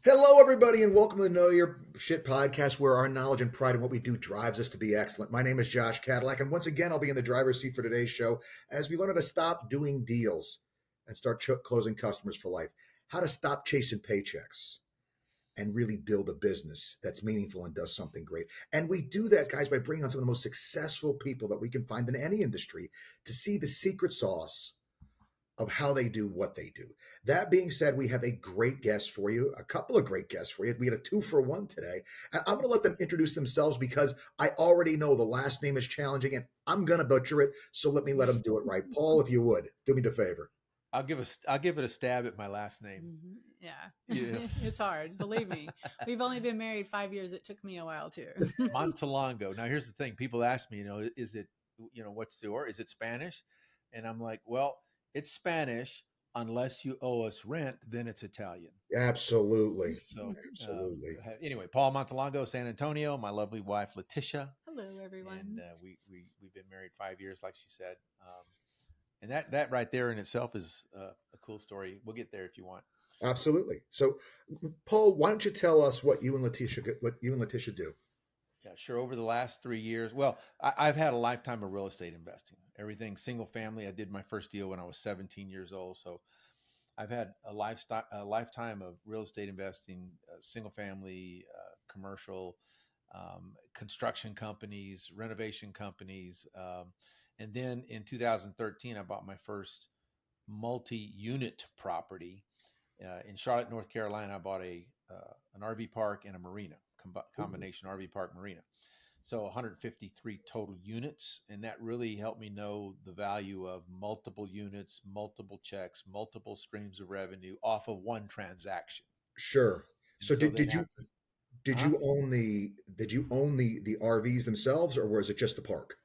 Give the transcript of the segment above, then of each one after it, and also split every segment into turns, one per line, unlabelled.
Hello, everybody, and welcome to the Know Your Shit podcast, where our knowledge and pride in what we do drives us to be excellent. My name is Josh Cadillac, and once again, I'll be in the driver's seat for today's show as we learn how to stop doing deals and start closing customers for life, how to stop chasing paychecks and really build a business that's meaningful and does something great. And we do that, guys, by bringing on some of the most successful people that we can find in any industry to see the secret sauce of how they do what they do. That being said, we have a great guest for you, a couple of great guests for you. We had a 2-for-1 today. And I'm going to let them introduce themselves because I already know the last name is challenging and I'm going to butcher it. So let them do it right. Paul, if you would, do me the favor.
I'll give it a stab at my last name.
Yeah. It's hard. Believe me. We've only been married 5 years. It took me a while too.
Montelongo. Now, here's the thing. People ask me, is it, is it Spanish? And I'm like, well, it's Spanish unless you owe us rent, then it's Italian.
Absolutely.
So,
absolutely.
Anyway, Paul Montelongo, San Antonio. My lovely wife, Leticia.
Hello, everyone.
And we've been married 5 years, like she said. And that right there in itself is a cool story. We'll get there if you want.
Absolutely. So, Paul, why don't you tell us what you and Leticia do?
Yeah, sure. Over the last 3 years, well, I've had a lifetime of real estate investing. Everything single family. I did my first deal when I was 17 years old. So I've had a lifetime of real estate investing, single family, commercial, construction companies, renovation companies. And then in 2013, I bought my first multi-unit property in Charlotte, North Carolina. I bought an RV park and a marina, combination RV park marina. So 153 total units. And that really helped me know the value of multiple units, multiple checks, multiple streams of revenue off of one transaction.
Sure. So did you own the RVs themselves, or was it just the park?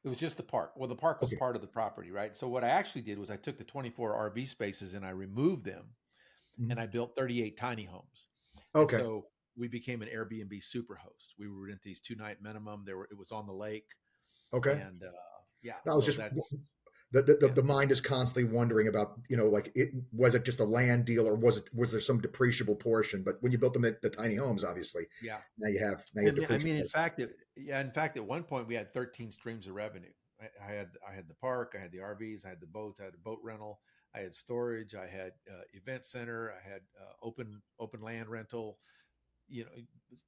It was just the park. Well, the park was part of the property, right? So what I actually did was I took the 24 RV spaces and I removed them, and I built 38 tiny homes.
Okay.
And so we became an Airbnb superhost. We would rent these 2-night minimum. It was on the lake.
Okay.
And
no, so the mind is constantly wondering about, was it just a land deal, or was there some depreciable portion? But when you built them at the tiny homes, obviously, now you have
in fact, at one point we had 13 streams of revenue. I had the park, I had the RVs, I had the boats, I had a boat rental, I had storage, I had event center, I had open land rental.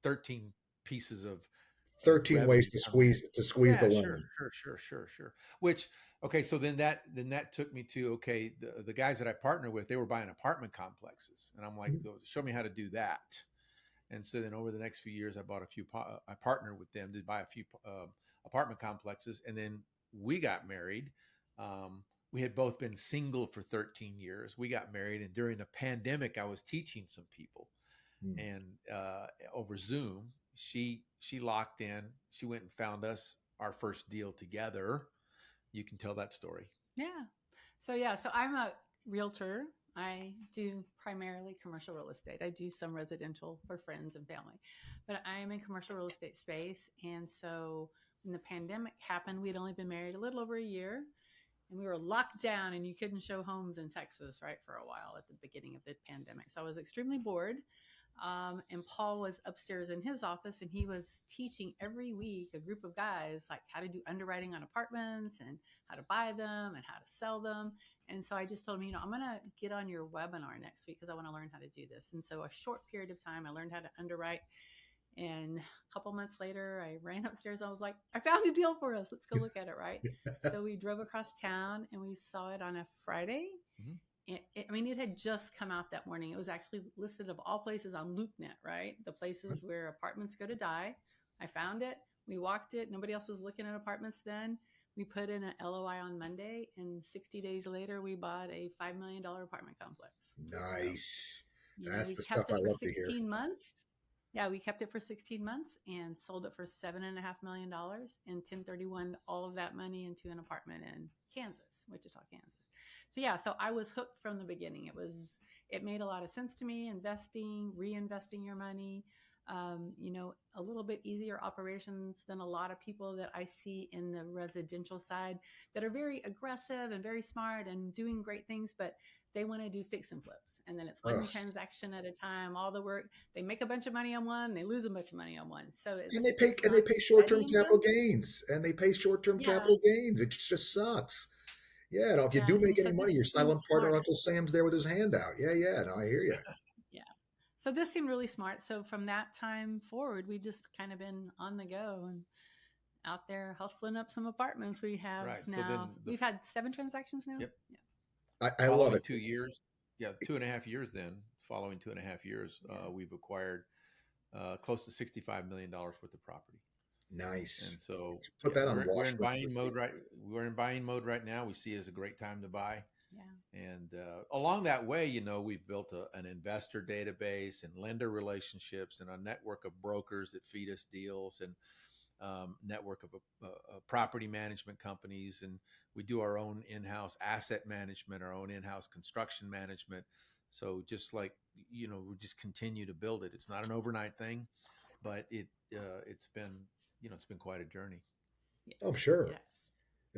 13 pieces of
13 ways to squeeze the lemon.
Sure. Which, okay, so then that took me to, okay, the guys that I partner with, they were buying apartment complexes, and I'm like, show me how to do that. And so then over the next few years, I partnered with them to buy a few apartment complexes, and then we got married. We had both been single for 13 years. We got married, and during the pandemic, I was teaching some people, and over Zoom, she locked in. She went and found us our first deal together. You can tell that story.
Yeah. So I'm a realtor. I do primarily commercial real estate. I do some residential for friends and family, but I am in commercial real estate space. And so when the pandemic happened, we'd only been married a little over a year, and we were locked down, and you couldn't show homes in Texas, right, for a while at the beginning of the pandemic. So I was extremely bored. And Paul was upstairs in his office, and he was teaching every week a group of guys like how to do underwriting on apartments and how to buy them and how to sell them. And so I just told him, I'm going to get on your webinar next week because I want to learn how to do this. And so a short period of time, I learned how to underwrite. And a couple months later, I ran upstairs. I was like, I found a deal for us. Let's go look at it, right? So we drove across town, and we saw it on a Friday. Mm-hmm. It had just come out that morning. It was actually listed of all places on LoopNet, right? The places where apartments go to die. I found it. We walked it. Nobody else was looking at apartments then. We put in an LOI on Monday, and 60 days later, we bought a $5 million apartment complex.
Nice. So, that's the stuff I love to hear.
16 months. Yeah, we kept it for 16 months and sold it for $7.5 million and 1031 all of that money into an apartment in Wichita, Kansas. So I was hooked from the beginning. It made a lot of sense to me, reinvesting your money, a little bit easier operations than a lot of people that I see in the residential side that are very aggressive and very smart and doing great things, but they want to do fix and flips. And then it's one
Ugh.
transaction at a time, all the work. They make a bunch of money on one, they lose a bunch of money on one. So
And
it's
they
not
pay
steady
short-term capital
income.
gains, and they pay short-term
Yeah.
capital gains. It just sucks. Yeah, no, if you
Yeah.
do
And
make any
so
money,
this
your
seems
silent partner,
smart.
Uncle Sam's there with his hand out. Yeah, yeah, no, I hear you.
Yeah. So this seemed really smart. So from that time forward, we just kind of been on the go and out there hustling up some apartments. We have
Right. So
now,
then
we've had 7 transactions now.
yep,
Yeah.
I love
following
it.
2 years, yeah, 2.5 years. Then following 2.5 years,
Yeah.
we've acquired close to $65 million worth of property.
Nice.
And so,
Put
yeah,
that on
we're
watch
in
list.
buying mode right. We're in buying mode right now. We see it as a great time to buy.
Yeah.
And along that way, we've built an investor database and lender relationships and a network of brokers that feed us deals and network of property management companies. And we do our own in-house asset management, our own in-house construction management. So just like, we just continue to build it. It's not an overnight thing, but it's been quite a journey.
Yes.
Oh, sure.
Yes.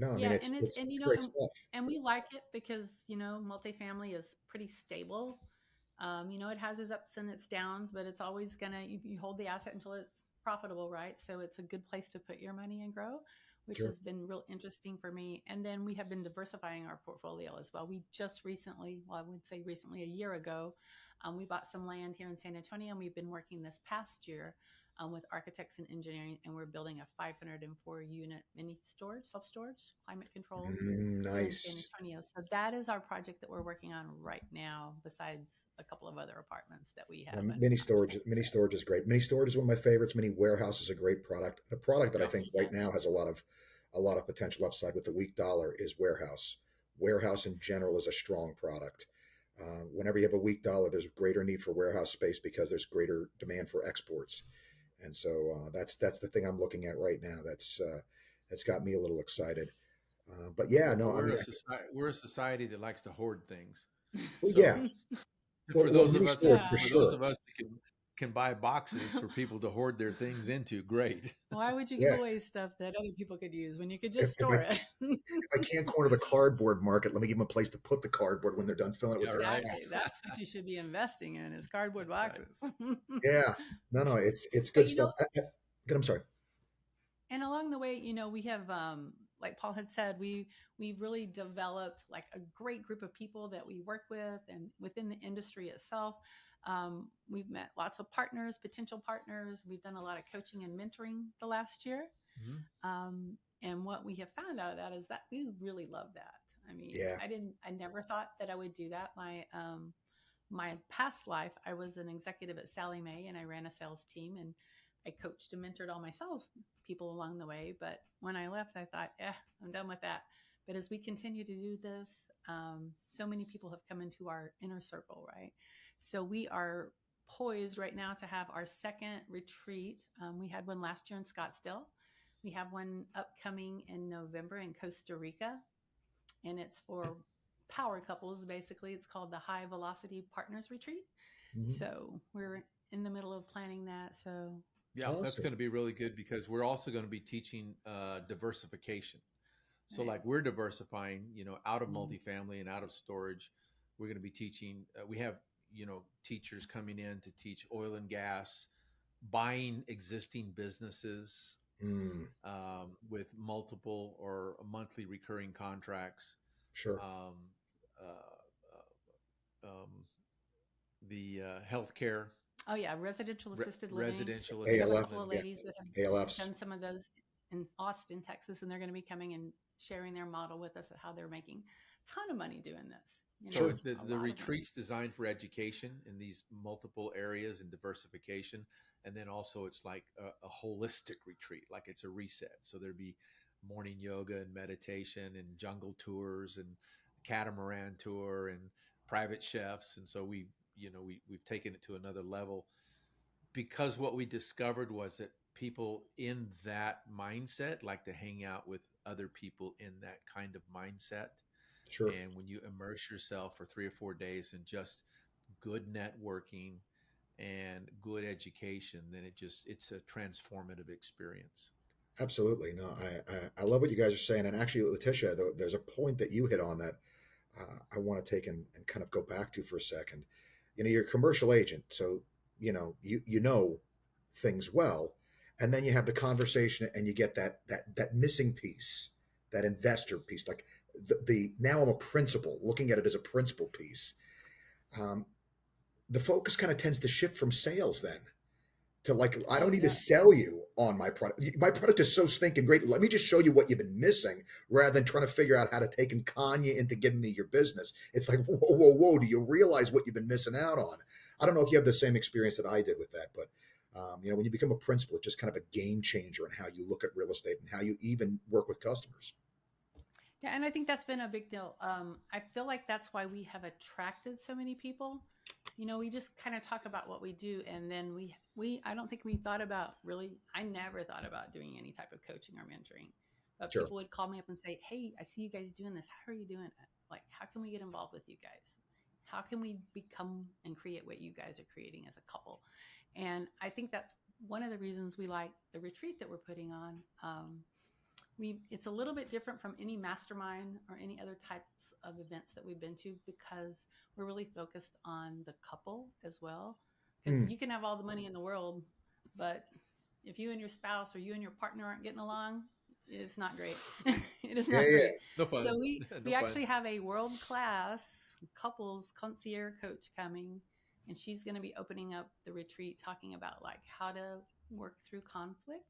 I mean,
Yeah. And it's,
it's
and
great stuff.
and we like it because, multifamily is pretty stable. It has its ups and its downs, but it's always you hold the asset until it's profitable, right? So it's a good place to put your money and grow, which
Sure.
has been real interesting for me. And then we have been diversifying our portfolio as well. We just recently, well, I would say recently, a year ago, we bought some land here in San Antonio, and we've been working this past year with architects and engineering, and we're building a 504 unit mini storage, self storage, climate controlled here in San
Nice.
Antonio. So that is our project that we're working on right now, besides a couple of other apartments that we have under contract.
Mini storage is great. Mini storage is one of my favorites. Mini warehouse is a great product. The product that I
Yep.
think right now has a lot of potential upside with the weak dollar is warehouse. Warehouse in general is a strong product. Whenever you have a weak dollar, there's greater need for warehouse space because there's greater demand for exports. And so that's the thing I'm looking at right now. That's got me a little excited. But yeah,
Well,
no, I mean,
we're a society that likes to hoard things.
well, yeah,
So
well, mini storage for
Yeah.
for those
sure.
of us that can buy boxes for people to hoard their things into, great.
Why would you give
Yeah,
away stuff that other people could use when you could
if,
just
if I
store it?
if I can't corner the cardboard market, let me give them a place to put the cardboard when they're done filling it with
Yeah,
their
right.
trash.
Exactly. That's what you should be investing in, is cardboard
That's right.
boxes.
Yeah, no, it's
But
good stuff. Good, I'm sorry.
and along the way, we have, like Paul had said, we've really developed like a great group of people that we work with, and within the industry itself. We've met lots of partners, potential partners. We've done a lot of coaching and mentoring the last year.
Mhm.
And what we have found out of that is that we really love that. I mean,
Yeah,
I never thought that I would do that. My past life, I was an executive at Sally Mae, and I ran a sales team, and I coached and mentored all my sales people along the way. But when I left, I thought, yeah, I'm done with that. But as we continue to do this, so many people have come into our inner circle, right? So we are poised right now to have our second retreat. We had one last year in Scottsdale. We have one upcoming in November in Costa Rica, and it's for power couples. Basically, it's called the High Velocity Partners Retreat.
mhm.
So we're in the middle of planning that. So
Yeah, that's
Awesome.
going to be really good because we're also going to be teaching diversification. So,
right.
like, we're diversifying, out of
Mhm.
multifamily and out of storage. We're going to be teaching. We have, teachers coming in to teach oil and gas, buying existing businesses
Mm,
with multiple or monthly recurring contracts.
sure.
Um, um, the healthcare,
Oh yeah, residential assisted living.
residential
We have a
assisted
ALF,
couple of
living.
yeah,
ladies that have
ALFs.
done some of those in Austin, Texas, and they're going to be coming and sharing their model with us of how they're making a ton of money doing this.
So
Sure.
the
A lot of money.
retreat's designed for education in these multiple areas and diversification. And then also it's like a holistic retreat, like it's a reset. So there'd be morning yoga and meditation and jungle tours and catamaran tour and private chefs. And so we've taken it to another level because what we discovered was that people in that mindset like to hang out with other people in that kind of mindset.
Sure.
And when you immerse yourself for 3 or 4 days in just good networking and good education, then it's a transformative experience.
Absolutely. No, I love what you guys are saying. And actually, Letitia, there's a point that you hit on that I want to take and kind of go back to for a second. You're a commercial agent, so you know things well, and then you have the conversation, and you get that missing piece, that investor piece, like the now I'm a principal, looking at it as a principal piece. Um, the focus kind of tends to shift from sales then to like, I don't
Oh
need to
yeah.
sell you on my product. My product is so stinking great. Let me just show you what you've been missing rather than trying to figure out how to take and con you into giving me your business. It's like, whoa, whoa, whoa. Do you realize what you've been missing out on? I don't know if you have the same experience that I did with that, but when you become a principal, it's just kind of a game changer in how you look at real estate and how you even work with customers.
Yeah, and I think that's been a big deal. I feel like that's why we have attracted so many people. We just kind of talk about what we do, and then I don't think we thought about really. I never thought about doing any type of coaching or mentoring, but
Sure.
people would call me up and say, "Hey, I see you guys doing this. How are you doing it? Like, how can we get involved with you guys? How can we become and create what you guys are creating as a couple?" And I think that's one of the reasons we like the retreat that we're putting on. It's a little bit different from any mastermind or any other types of events that we've been to, because we're really focused on the couple as well. Because
Mm.
you can have all the money in the world, but if you and your spouse or you and your partner aren't getting along, it's not great. It is
Yeah,
not
yeah.
great.
No fun.
So we
No fun.
actually have a world class couples concierge coach coming, and she's going to be opening up the retreat talking about like how to work through conflict,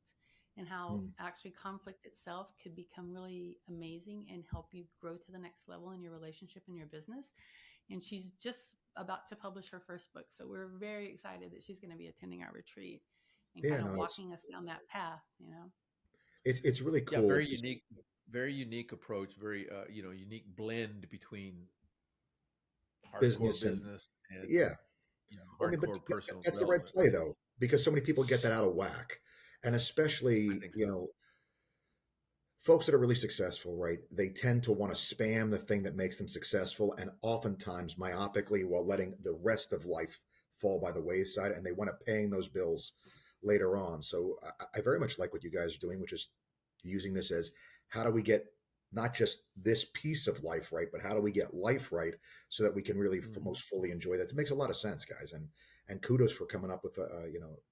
and how
Mm.
actually conflict itself could become really amazing and help you grow to the next level in your relationship and your business. And she's just about to publish her first book. So we're very excited that she's going to be attending our retreat and
Yeah,
kind of
no,
walking us down that path.
it's really
Yeah,
cool.
very unique approach, very unique blend between hardcore
Business and
business and
yeah. Well, I mean, but
hardcore personal
that's the right
development,
play
right?
though, because so many people get that out of whack, and
I
especially
think so.
folks that are really successful, right? They tend to want to spam the thing that makes them successful, and oftentimes myopically, while letting the rest of life fall by the wayside, and they want to paying those bills later on. So I very much like what you guys are doing, which is using this as how do we get not just this piece of life right, but how do we get life right so that we can really
Mhm.
most fully enjoy that. It makes a lot of sense, guys, and kudos for coming up with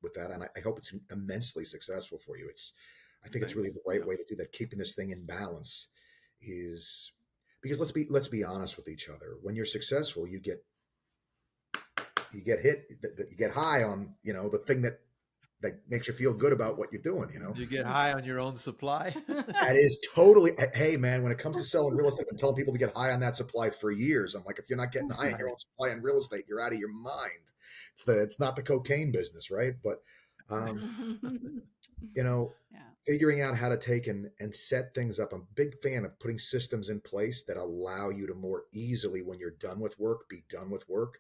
with that. And I hope it's immensely successful for you. I think it's really
Thanks.
the right
Yeah.
way to do that. Keeping this thing in balance is because let's be honest with each other. When you're successful, you get hit, you get high on the thing that makes you feel good about what you're doing.
Do you get high on your own supply?
That is totally. Hey, man, when it comes to selling real estate, I've been telling people to get high on that supply for years. I'm like, if you're not getting high on your
Right.
own supply in real estate, you're out of your mind. It's not the cocaine business, right? But um, you know,
Yeah.
figuring out how to take and set things up. I'm a big fan of putting systems in place that allow you to more easily, when you're done with work, be done with work,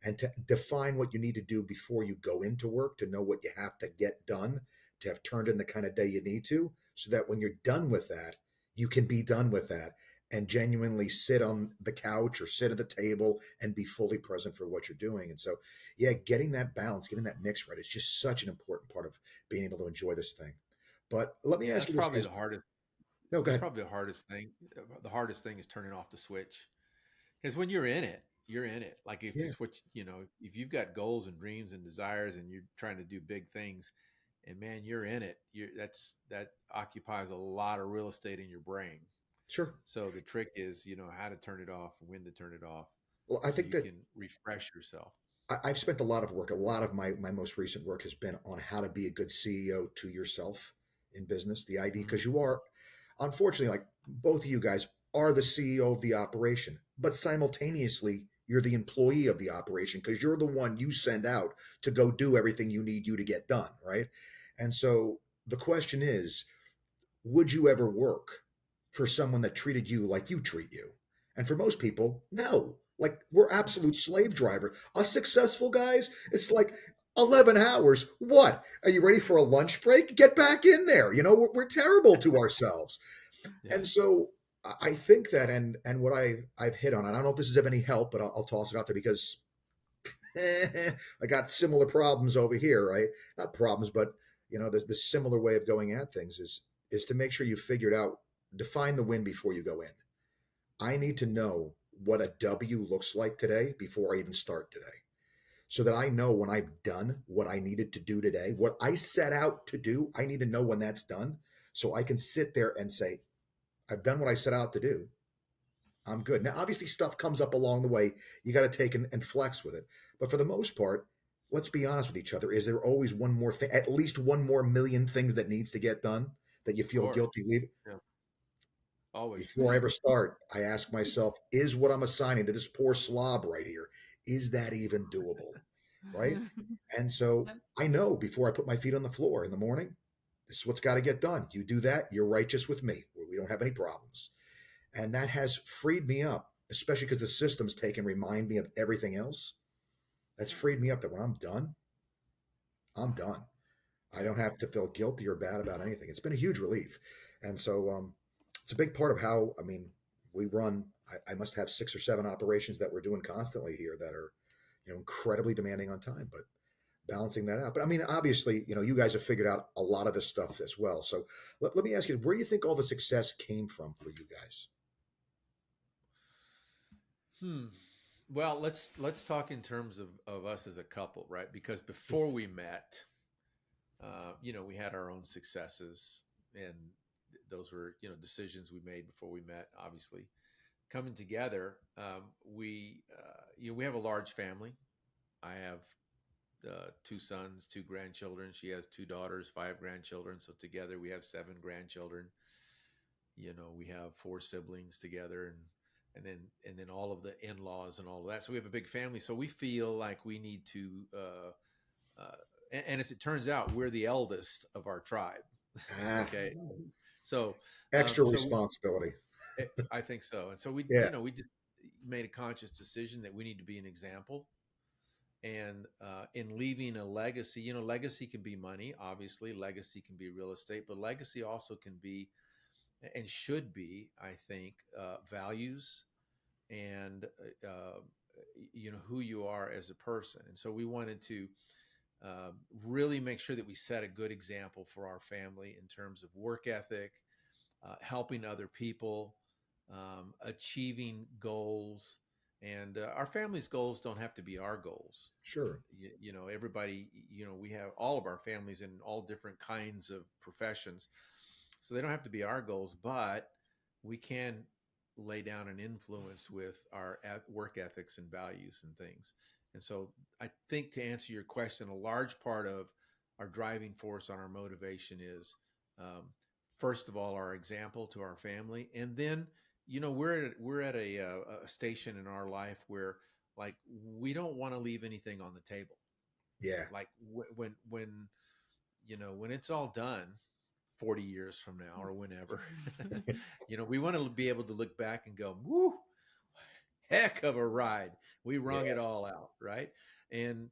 and to define what you need to do before you go into work, to know what you have to get done, to have turned in the kind of day you need to, so that when you're done with that, you can be done with that and genuinely sit on the couch or sit at the table and be fully present for what you're doing. And so, yeah, getting that balance, getting that mix right is just such an important part of being able to enjoy this thing. But let me
Yeah,
ask
that's
you this,
probably
guys.
the hardest.
No, go
That's
ahead.
probably the hardest thing. The hardest thing is turning off the switch. Because when you're in it, you're in it. Like if
Yeah,
it's what if you've got goals and dreams and desires and you're trying to do big things, and man, you're in it. That occupies a lot of real estate in your brain.
sure.
So the trick is, how to turn it off, when to turn it off,
Well, I
so
think
you
that
can refresh yourself.
I've spent a lot of work. A lot of my most recent work has been on how to be a good CEO to yourself in business. The idea,
Mhm.
because you are, unfortunately, like both of you guys are the CEO of the operation, but simultaneously you're the employee of the operation because you're the one you send out to go do everything you need you to get done, right? And so the question is, would you ever work for someone that treated you like you treat you? And for most people, no. Like we're absolute slave driver. Us successful guys, it's like 11 hours. What? Are you ready for a lunch break? Get back in there. We're terrible to ourselves.
Yeah.
And so I think that, and what I've hit on, and I don't know if this is of any help, but I'll toss it out there because I got similar problems over here, right? Not problems, but there's this similar way of going at things is to make sure you figured out, define the win before you go in. I need to know what a W looks like today before I even start today, so that I know when I've done what I needed to do today, what I set out to do, I need to know when that's done so I can sit there and say, I've done what I set out to do. I'm good. Now, obviously, stuff comes up along the way. You got to take and flex with it. But for the most part, let's be honest with each other. Is there always one more thing, at least one more million things that needs to get done that you
Of
feel
course.
guilty leaving?
Yeah. Always.
Before I ever start, I ask myself, is what I'm assigning to this poor slob right here, is that even doable? Right? And so
Yep.
I know before I put my feet on the floor in the morning, this is what's got to get done. You do that, you're righteous with me. We don't have any problems. And that has freed me up, especially because the system's taken remind me of everything else. That's freed me up that when I'm done, I'm done. I don't have to feel guilty or bad about anything. It's been a huge relief. And so it's a big part of how, I mean, we run, I must have 6 or 7 operations that we're doing constantly here that are, incredibly demanding on time, but balancing that out. But I mean, obviously, you guys have figured out a lot of this stuff as well. So let me ask you, where do you think all the success came from for you guys?
Hmm. Well, let's talk in terms of us as a couple, right? Because before we met, we had our own successes, and those were decisions we made before we met. Obviously, coming together, we have a large family. I have 2 sons, 2 grandchildren. She has 2 daughters, 5 grandchildren. So together we have 7 grandchildren. We have 4 siblings together, and then all of the in-laws and all of that. So we have a big family. So we feel like we need to, and as it turns out, we're the eldest of our tribe.
Ah,
Okay, so
extra
so
responsibility.
I think so. And so
Yeah,
we just made a conscious decision that we need to be an example. And in leaving a legacy, legacy can be money, obviously, legacy can be real estate, but legacy also can be and should be, I think, values and who you are as a person. And so we wanted to uh, really make sure that we set a good example for our family in terms of work ethic, helping other people, achieving goals. And our family's goals don't have to be our goals.
sure.
Everybody, we have all of our families in all different kinds of professions. So they don't have to be our goals, but we can lay down an influence with our work ethics and values and things. And so I think, to answer your question, a large part of our driving force on our motivation is, um, first of all, our example to our family. And then, we're at a station in our life where, like, we don't want to leave anything on the table.
Yeah.
Like when it's all done 40 years from now or whenever, we want to be able to look back and go, woo, heck of a ride. We wrung
Yeah.
it all out, right? And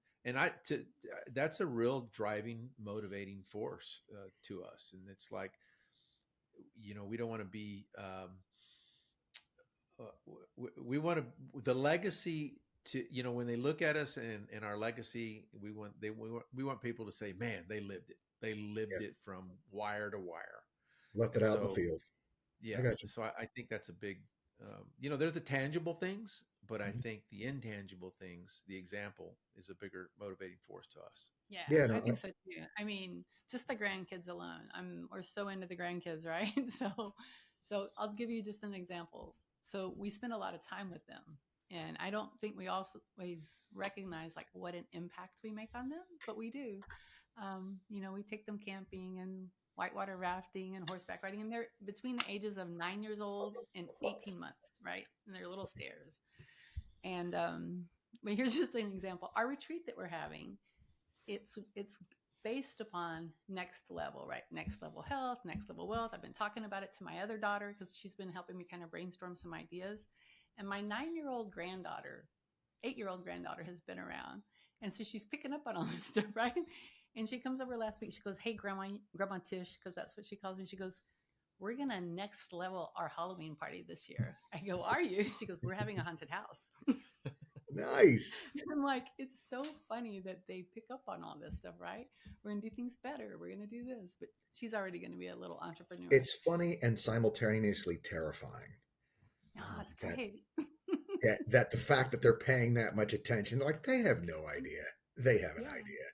that's a real driving, motivating force to us. And it's like, we don't want to be, we want to, the legacy to, when they look at us and our legacy, we want people to say, man, they lived it. They
Yeah.
lived it from wire to wire.
Left it
And
out in the
so,
field. I
yeah,
got you.
so I think that's a big, there's the tangible things, but I
Mhm.
think the intangible things, the example, is a bigger motivating force to us.
Yeah,
Yeah.
I
No.
think so too. I mean, just the grandkids alone. We're so into the grandkids, right? So I'll give you just an example. So we spend a lot of time with them, and I don't think we always recognize like what an impact we make on them, but we do. We take them camping and whitewater rafting and horseback riding, and they're between the ages of 9 years old and 18 months, right? And they're little stairs. And but here's just an example. Our retreat that we're having, it's based upon next level, right? Next level health, next level wealth. I've been talking about it to my other daughter because she's been helping me kind of brainstorm some ideas. And my 9-year-old granddaughter, 8-year-old granddaughter has been around. And so she's picking up on all this stuff, right? And she comes over last week. She goes, "Hey, Grandma Tish," because that's what she calls me. She goes, "We're going to next level our Halloween party this year." I go, "Are you?" She goes, "We're having a haunted house."
Nice.
I'm like, it's so funny that they pick up on all this stuff, right? We're going to do things better. We're going to do this. But she's already going to be a little entrepreneur.
It's funny and simultaneously terrifying.
Oh, that's
That
great.
Yeah, that the fact that they're paying that much attention, like they have no idea. They have an
Yeah.
idea.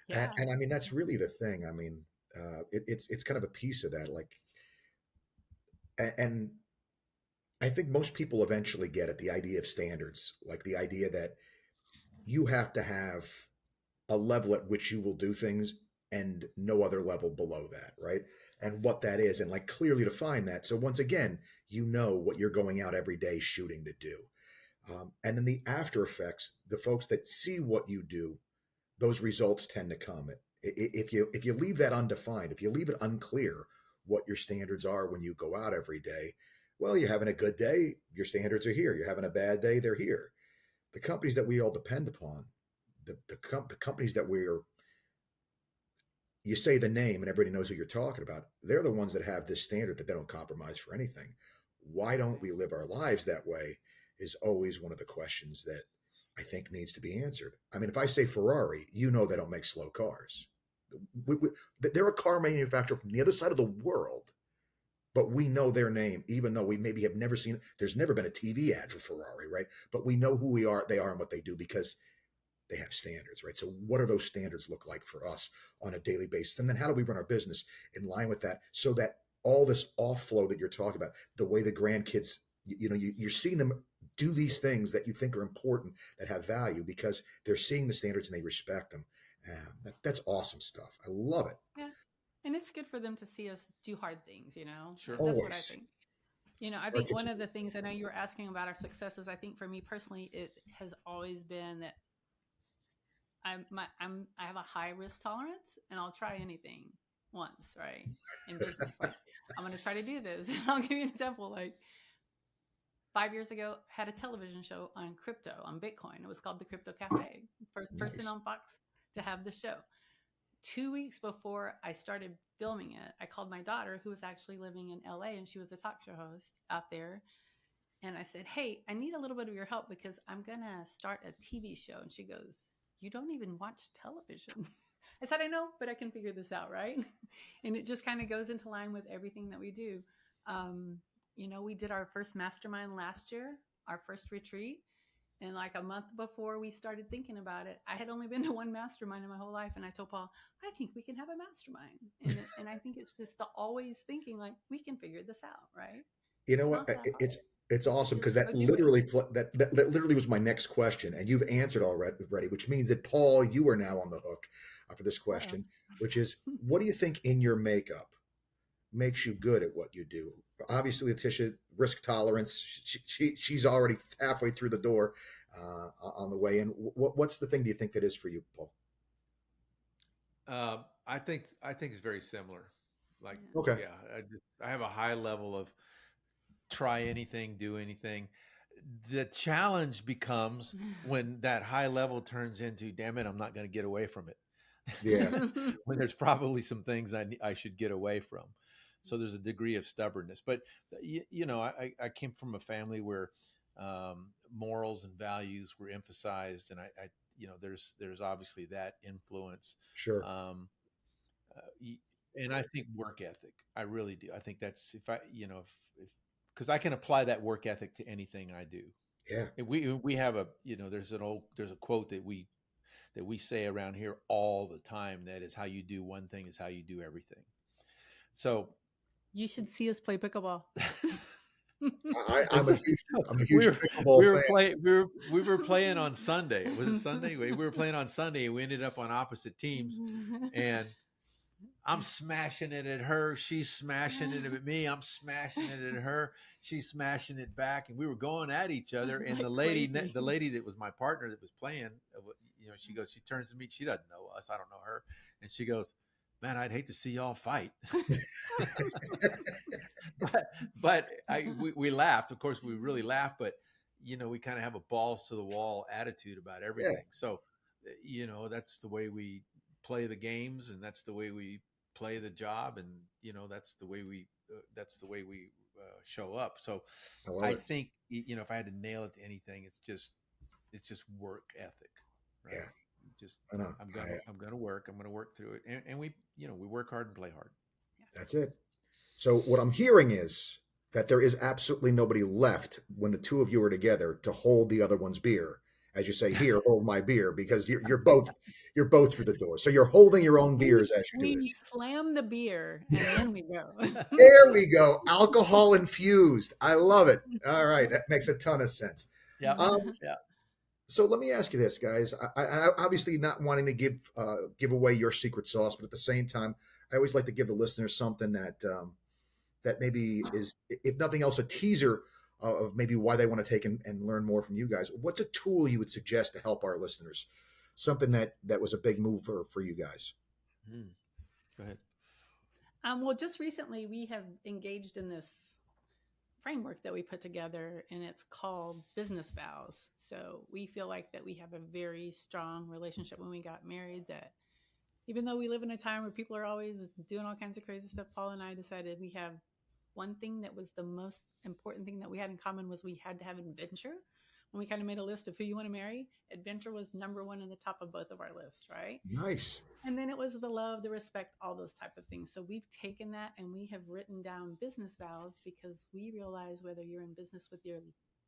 Yeah.
And I mean, that's really the thing. I mean, it's kind of a piece of that. Like, and I think most people eventually get it, the idea of standards, like the idea that you have to have a level at which you will do things and no other level below that, right? And what that is, and like clearly define that. So once again, you know what you're going out every day shooting to do. And then the after effects, the folks that see what you do, those results tend to come. If you leave that undefined, if you leave it unclear what your standards are when you go out every day, well, you're having a good day, your standards are here. You're having a bad day, they're here. The companies that we all depend upon, the companies that we're you say the name and everybody knows who you're talking about. They're the ones that have this standard that they don't compromise for anything. Why don't we live our lives that way is always one of the questions that I think needs to be answered. I mean, if I say Ferrari, you know they don't make slow cars. They're a car manufacturer from the other side of the world, but we know their name, even though we maybe have never seen. There's never been a TV ad for Ferrari, right? But we know who they are, and what they do because they have standards, right? So what do those standards look like for us on a daily basis? And then how do we run our business in line with that so that all this off flow that you're talking about, the way the grandkids, you're seeing them do these things that you think are important, that have value because they're seeing the standards and they respect them. That's awesome stuff. I love it.
Yeah. And it's good for them to see us do hard things,
Sure.
That's what I
Always
think. I think one of
participate.
the things, I know you were asking about our successes. I think for me personally, it has always been that I have a high risk tolerance, and I'll try anything once, right? In business, like I'm going to try to do this. And I'll give you an example. Like 5 years ago, I had a television show on crypto, on Bitcoin. It was called the Crypto Cafe. First person
Nice.
on Fox to have the show. 2 weeks before I started filming it, I called my daughter, who was actually living in LA, and she was a talk show host out there. And I said, "Hey, I need a little bit of your help because I'm going to start a TV show." And she goes, "You don't even watch television." I said, "I know, but I can figure this out." Right. And it just kind of goes into line with everything that we do. We did our first mastermind last year, our first retreat. And like a month before we started thinking about it, I had only been to one mastermind in my whole life. And I told Paul, "I think we can have a mastermind." And I think it's just the always thinking like we can figure this out, right?
You know
It's
what?
not that hard.
It's awesome because
Just go
that
do it.
literally that literally was my next question, and you've answered already, which means that Paul, you are now on the hook for this
Uh-oh.
question, which is, what do you think in your makeup makes you good at what you do? Obviously, Leticia, risk tolerance. She's already halfway through the door on the way in. What's the thing do you think that is for you, Paul?
I think it's very similar. Like,
Yeah.
Okay.
yeah, I have a high level of try anything, do anything. The challenge becomes when that high level turns into, damn it, I'm not going to get away from it.
Yeah.
When there's probably some things I should get away from. So there's a degree of stubbornness. But, I came from a family where morals and values were emphasized. And there's obviously that influence.
Sure.
Um, and I think work ethic. I really do. I think that's if I, if because I can apply that work ethic to anything I do.
Yeah.
And we have there's a quote that we say around here all the time. That is, how you do one thing is how you do everything. So
You should see us play pickleball.
I'm a huge
we were
pickleball
we were
fan.
playing we were playing on Sunday. Was it Sunday? We were playing on Sunday, and we ended up on opposite teams. And I'm smashing it at her. She's smashing it at me. I'm smashing it at her. She's smashing it back, and we were going at each other. And
Like
the lady
crazy.
that was my partner that was playing, she turns to me. She doesn't know us. I don't know her, and she goes, "Man, I'd hate to see y'all fight." but we laughed. Of course, we really laughed. But we kind of have a balls to the wall attitude about
Yeah.
everything. So, that's the way we play the games, and that's the way we play the job, and that's the way we show up. So
I love
I
it.
think if I had to nail it to anything, it's just work ethic, right?
Yeah.
Just
I know.
I'm gonna work through it, and we work hard and play hard.
That's it. So what I'm hearing is that there is absolutely nobody left when the two of you are together to hold the other one's beer. As you say, here, hold my beer, because you're both through the door. So you're holding your own beers as you do
We
this.
slam the beer and then we go.
There we go. Alcohol infused. I love it. All right. That makes a ton of sense.
Yeah.
Um,
Yeah.
so let me ask you this, guys. I obviously not wanting to give away your secret sauce, but at the same time, I always like to give the listeners something that maybe is, if nothing else, a teaser of maybe why they want to take and learn more from you guys. What's a tool you would suggest to help our listeners? Something that was a big move for you guys.
Mm. Go ahead.
Well, just recently we have engaged in this framework that we put together, and it's called business vows. So we feel like that we have a very strong relationship when we got married, that even though we live in a time where people are always doing all kinds of crazy stuff, Paul and I decided we have one thing that was the most important thing that we had in common was we had to have adventure. When we kind of made a list of who you want to marry, adventure was number one in the top of both of our lists, right?
Nice.
And then it was the love, the respect, all those type of things. So we've taken that and we have written down business vows, because we realize whether you're in business with your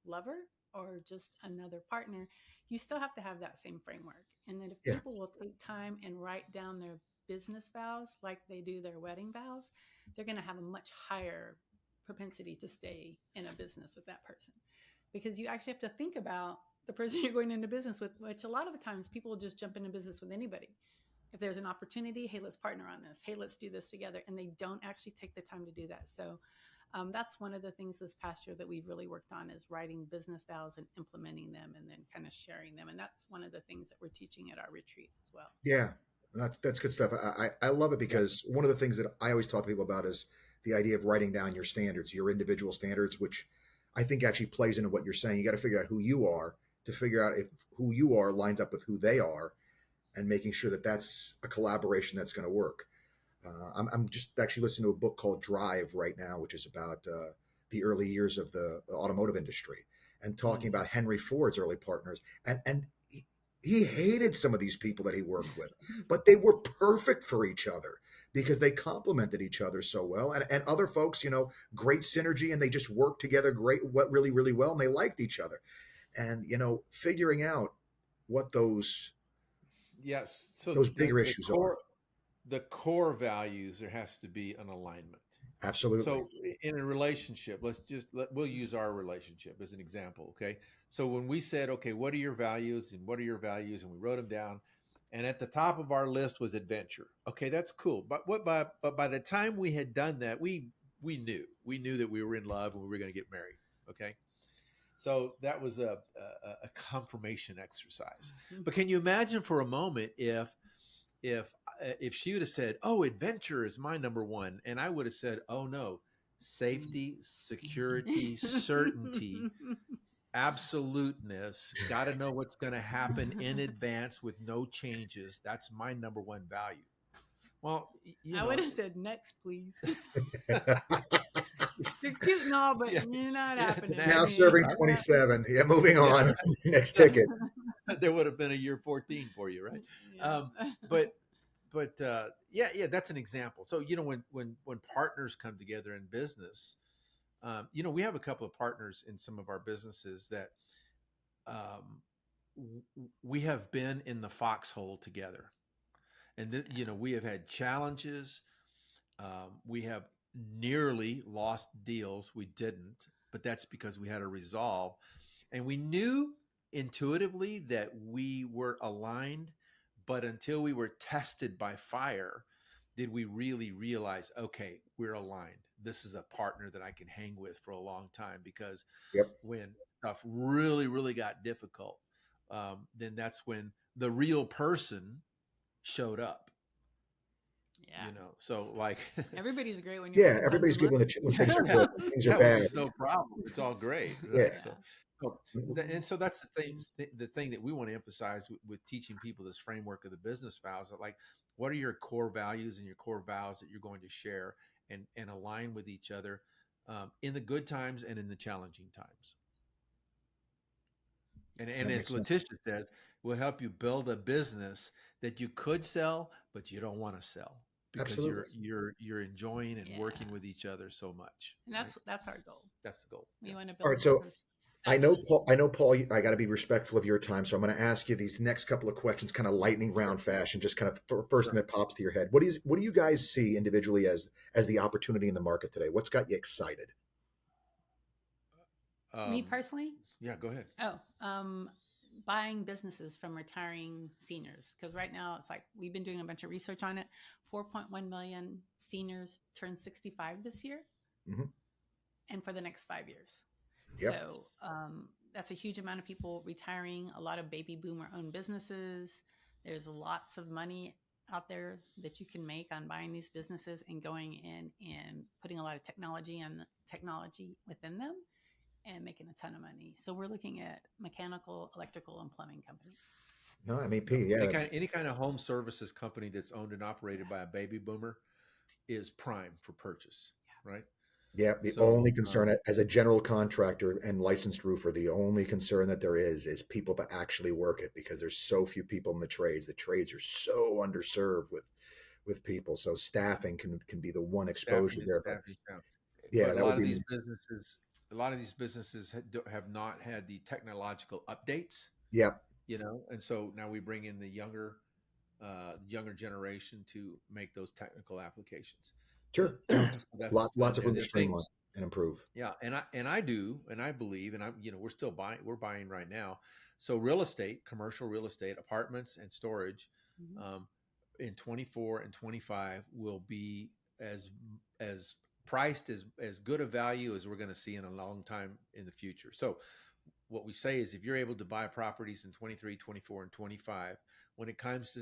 lover or just another partner, you still have to have that same framework. And that if
Yeah.
people will take time and write down their business vows like they do their wedding vows, they're going to have a much higher propensity to stay in a business with that person. Because you actually have to think about the person you're going into business with, which a lot of the times people will just jump into business with anybody. If there's an opportunity, hey, let's partner on this. Hey, let's do this together. And they don't actually take the time to do that. So that's one of the things this past year that we've really worked on, is writing business vows and implementing them and then kind of sharing them. And that's one of the things that we're teaching at our retreat as well.
Yeah, that's good stuff. I love it,
Yeah.
because one of the things that I always talk to people about is the idea of writing down your standards, your individual standards, which I think actually plays into what you're saying. You got to figure out who you are to figure out if who you are lines up with who they are, and making sure that that's a collaboration that's going to work. I'm just actually listening to a book called Drive right now, which is about the early years of the automotive industry, and talking
Mm.
about Henry Ford's early partners. And he hated some of these people that he worked with, but they were perfect for each other because they complemented each other so well. And other folks, great synergy, and they just worked together really, really well, and they liked each other. And, figuring out what
Yes. So
those bigger
the
issues are.
core values, there has to be an alignment.
Absolutely.
So in a relationship, we'll use our relationship as an example. Okay. So when we said, okay, what are your values and what are your values? And we wrote them down. And at the top of our list was adventure. Okay, that's cool. But by the time we had done that, we knew that we were in love and we were going to get married. Okay. So that was a confirmation exercise. But can you imagine for a moment if if she would have said, "Oh, adventure is my number one," and I would have said, "Oh no, safety, security, certainty, absoluteness. Got to know what's going to happen in advance with no changes. That's my number one value." Well,
I would have said next, please.
Now
You're cute and all, but
yeah,
you're not
yeah,
happening for
next.
me.
serving 27. Yeah, moving
Yeah,
on. Next ticket.
there would have been a year 14 for you, right?
Yeah.
But yeah, that's an example. So when partners come together in business, we have a couple of partners in some of our businesses that um, we have been in the foxhole together, and we have had challenges. We have nearly lost deals. We didn't, but that's because we had a resolve, and we knew intuitively that we were aligned. But until we were tested by fire, did we really realize, okay, we're aligned. This is a partner that I can hang with for a long time. Because
Yep.
when stuff really, really got difficult, then that's when the real person showed up.
Yeah.
So like
Everybody's great when you're
Yeah,
making tons
everybody's
of
good
money.
when things are good. When things are
yeah, when
bad.
there's no problem, it's all great,
Yeah.
right?
Yeah.
And so that's the thing that we want to emphasize with teaching people this framework of the business vows. That, like, what are your core values and your core vows that you're going to share and align with each other in the good times and in the challenging times. And
That
as
makes sense.
Letitia says, will help you build a business that you could sell, but you don't want to sell. because
Absolutely.
you're enjoying and working
Yeah.
with each other so much.
And that's our goal.
That's the goal.
We want to
All
build
right.
a
So
business.
I know, Paul. I got to be respectful of your time, so I'm going to ask you these next couple of questions, kind of lightning round fashion, just kind of first thing
Sure.
that pops to your head. What do you guys see individually as the opportunity in the market today? What's got you excited?
Me personally,
Yeah, go ahead.
buying businesses from retiring seniors, because right now it's like we've been doing a bunch of research on it. 4.1 million seniors turn 65 this year,
Mhm.
and for the next 5 years.
Yep.
So that's a huge amount of people retiring. A lot of baby boomer owned businesses. There's lots of money out there that you can make on buying these businesses and going in and putting a lot of technology within them and making a ton of money. So we're looking at mechanical, electrical, and plumbing companies.
No, MEP.
Any
Yeah.
any kind of home services company that's owned and operated by a baby boomer is prime for purchase, right?
Yeah. The
So
only concern as a general contractor and licensed roofer, the only concern that there is people that actually work it, because there's so few people in the trades. The trades are so underserved with people. So staffing can be the one exposure there. But
staffing down.
yeah,
But
that would be
a lot of these businesses have not had the technological updates,
yeah.
and so now we bring in the younger generation to make those technical applications.
Sure.
So
No.
that's the
Lots
fun.
of
And
room to
the thing,
streamline and improve.
yeah, and I believe, and we're still buying, we're buying right now. So real estate, commercial real estate, apartments and storage,
Mm-hmm.
in 24 and 25 will be as priced as good a value as we're going to see in a long time in the future. So what we say is, if you're able to buy properties in 23, 24, and 25, when it comes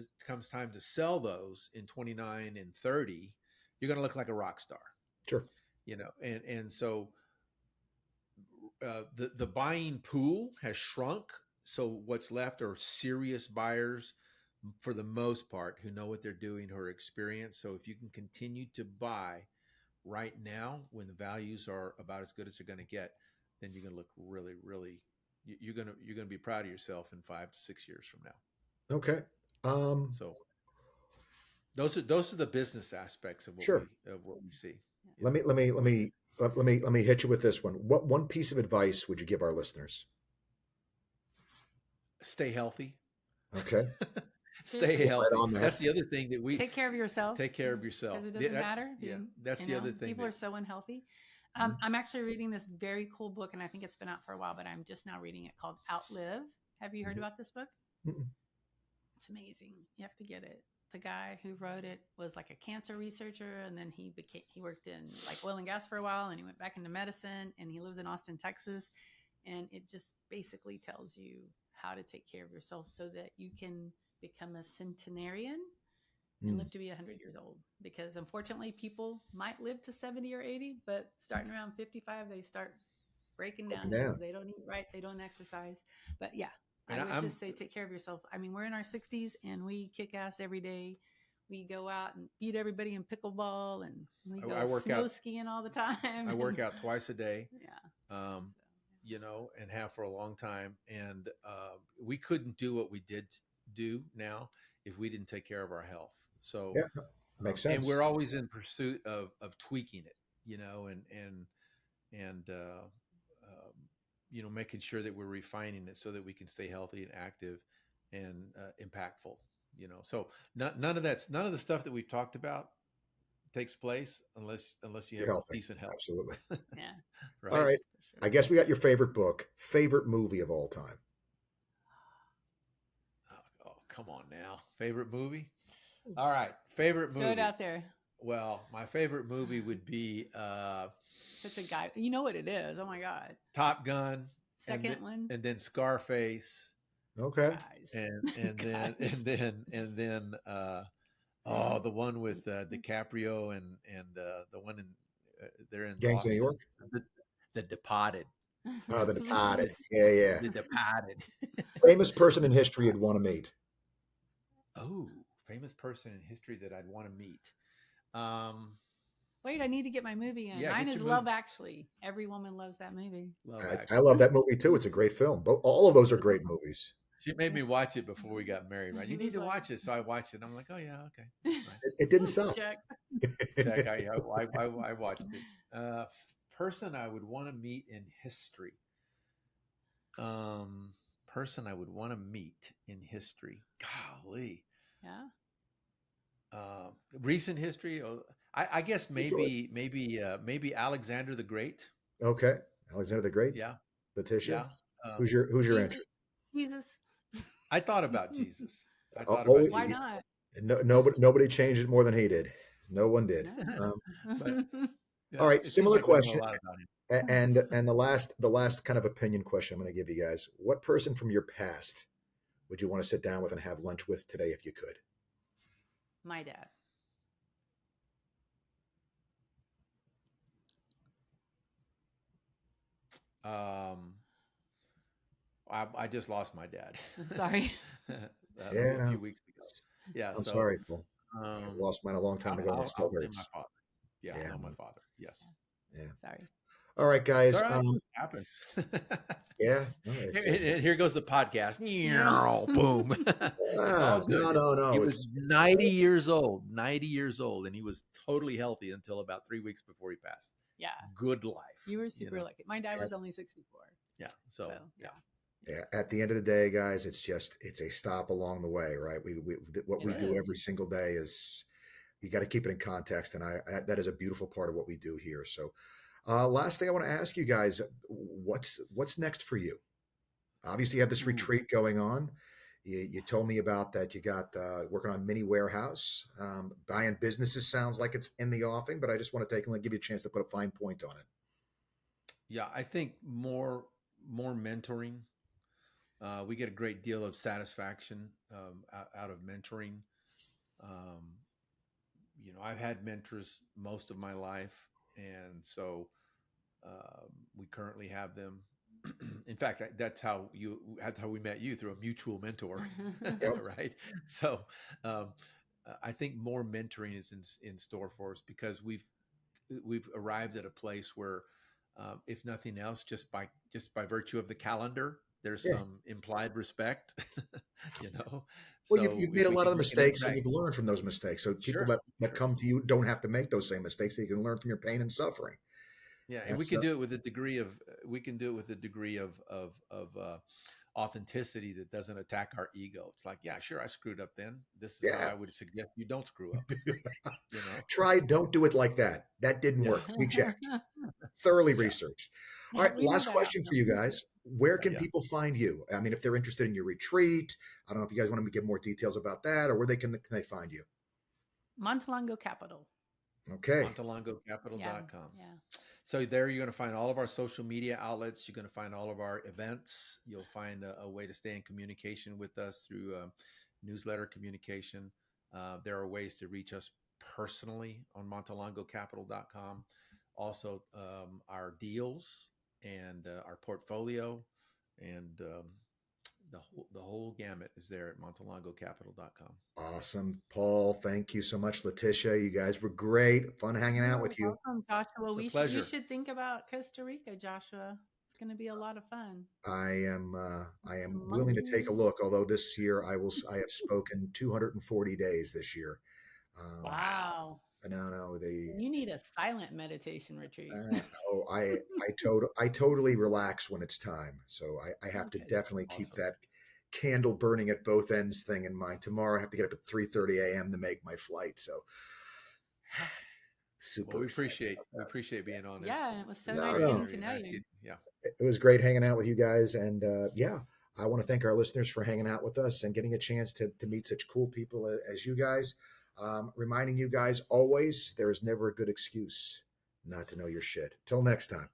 time to sell those in 29 and 30, you're going to look like a rock star.
Sure.
And so the buying pool has shrunk. So what's left are serious buyers, for the most part, who know what they're doing, who are experienced. So if you can continue to buy right now when the values are about as good as they're going to get, then you're going to look really, really. You're gonna be proud of yourself in 5 to 6 years from now.
Okay.
So those are the business aspects of
Sure.
what we see.
Let me hit you with this one. What one piece of advice would you give our listeners?
Stay healthy.
Okay.
Stay
Seriously.
healthy.
Right on that.
That's the other thing that we
Take care of yourself.
take care of yourself.
Because it doesn't matter.
Yeah, that's the other thing.
People are so unhealthy.
Mhm.
I'm actually reading this very cool book, and I think it's been out for a while, but I'm just now reading it, called Outlive. Have you heard
Mhm.
about this book?
Mm-mm.
It's amazing. You have to get it. The guy who wrote it was like a cancer researcher, and then he worked in like oil and gas for a while, and he went back into medicine, and he lives in Austin, Texas. And it just basically tells you how to take care of yourself so that you can become a centenarian and live to be 100 years old. Because unfortunately, people might live to 70 or 80, but starting around 55, they start breaking down because they don't eat right, they don't exercise. But yeah,
And
I would just say take care of yourself. I mean, we're in our 60s and we kick ass every day. We go out and beat everybody in pickleball, and we
I
go
work
snow
out-
skiing all the time.
I work out twice a day.
Yeah.
And have for a long time. And we couldn't do what we did do now if we didn't take care of our health. So
Yeah, makes sense.
And we're always in pursuit of tweaking it, and making sure that we're refining it so that we can stay healthy and active and impactful. So none of the stuff that we've talked about takes place unless you
You're
have
healthy.
decent health.
Absolutely.
Yeah.
Right.
All right.
For sure.
I guess we got your favorite book, favorite movie of all time.
Oh, come on now. Favorite movie? All right. Favorite movie.
Throw it out there.
Well, my favorite movie would be
Such a guy. You know what it is. Oh my God.
Top Gun.
Second one.
And then Scarface.
Okay.
Guys.
And then the one with DiCaprio and the one in they're in
Gangs of New
Boston.
York.
The Departed.
Oh, The Departed. Yeah.
The Departed.
Famous person in history you'd want to meet.
Oh, famous person in history that I'd want to meet.
Wait, I need to get my movie in.
Yeah,
Mine
get
is
your
Love
movie.
Actually. Every woman loves that movie.
I love that movie too. It's a great film. All of those are great movies.
She made me watch it before we got married, right? You
He
need
was
to
like,
watch it. So I watched it. And I'm like, oh yeah, okay, nice.
It didn't suck.
check.
Check. I watched it. Person I would want to meet in history. Um, Person I would want to meet in history. Golly.
Yeah.
Recent history. I guess
Sure.
maybe Alexander the Great.
Okay. Alexander the Great,
Yeah,
Letitia.
yeah.
Who's your
Jesus.
answer?
Jesus.
I thought about Jesus. I
Oh,
thought about
oh,
Why
Jesus.
not?
no, nobody changed it more than he did. No one did.
No.
But
All
yeah,
right,
it seems
similar
like we know a
question,
lot about him.
and the last kind of opinion question I'm going to give you guys: what person from your past would you want to sit down with and have lunch with today if you could?
My dad.
Um, I just lost my dad.
Sorry.
Yeah,
A few
no,
weeks ago. Yeah,
I'm
so
sorry, Paul. I
um,
lost mine a long time ago, and it still
I'll say my
hurts.
father. Yeah,
Yeah,
no, my
man.
father. Yes.
Yeah.
Sorry.
All right,
It's
guys.
all right. It happens.
Yeah, no,
And here goes the podcast.
Yeah.
Boom. It's all good.
no, no,
He
no.
was 90 years old, 90 years old, and he was totally healthy until about 3 weeks before he passed.
Yeah.
Good life.
You were super lucky. My dad was only 64.
Yeah. So,
yeah.
Yeah, at the end of the day, guys, it's a stop along the way, right? What we do every single day is you got to keep it in context, and that is a beautiful part of what we do here. So, last thing I want to ask you guys, what's next for you? Obviously, you have this
Ooh.
retreat going on. You told me about that. You got working on mini warehouse, buying businesses. Sounds like it's in the offing, but I just want to give you a chance to put a fine point on it.
Yeah, I think more mentoring. We get a great deal of satisfaction out of mentoring. Um, I've had mentors most of my life, and so we currently have them. In fact, that's how we met you, through a mutual mentor, right? So um, I think more mentoring is in store for us, because we've arrived at a place where, if nothing else, just by virtue of the calendar, there's
Yeah.
some implied respect, you know.
Well,
So
you've
if
made a
we
lot of
can
mistakes, and
reconnect,
you've learned from those mistakes. So people
sure,
that
sure.
come to you don't have to make those same mistakes. They can learn from your pain and suffering.
Yeah, and we
That's
can do it with a degree of authenticity that doesn't attack our ego. It's like, yeah, sure, I screwed up then. This is how
yeah.
I would suggest you don't screw up. You know?
Try, don't do it like that. That didn't
Yeah,
work. We checked, thoroughly
yeah,
researched. All right,
We know
last
that.
question for you guys. Where can
yeah.
people find you? I mean, if they're interested in your retreat, I don't know if you guys want to give more details about that, or where can they find you?
Montelongo Capital.
Okay.
MontelongoCapital.com.
Yeah.
So there you're going to find all of our social media outlets. You're going to find all of our events. You'll find a way to stay in communication with us through newsletter communication. There are ways to reach us personally on MontelongoCapital.com. Also, our deals and our portfolio, and the whole gamut is there at MontelongoCapital.com.
Awesome. Paul, thank you so much. Letitia, you guys were great. Fun hanging out with you.
Welcome, Joshua.
It's a pleasure.
You should think about Costa Rica, Joshua. It's going to be a lot of fun.
I am willing to take a look, although this year I have spoken 240 days this year.
Wow.
No,
You need a silent meditation retreat.
I totally relax when it's time. So I have to definitely keep that candle burning at both ends thing in mind. Tomorrow I have to get up at 3:30 a.m. to make my flight. So super.
Well, we appreciate being on this.
Yeah, and it was so nice getting to know you.
Yeah,
it was great hanging out with you guys, and I want to thank our listeners for hanging out with us and getting a chance to meet such cool people as you guys. Reminding you guys always, there is never a good excuse not to know your shit. Till next time.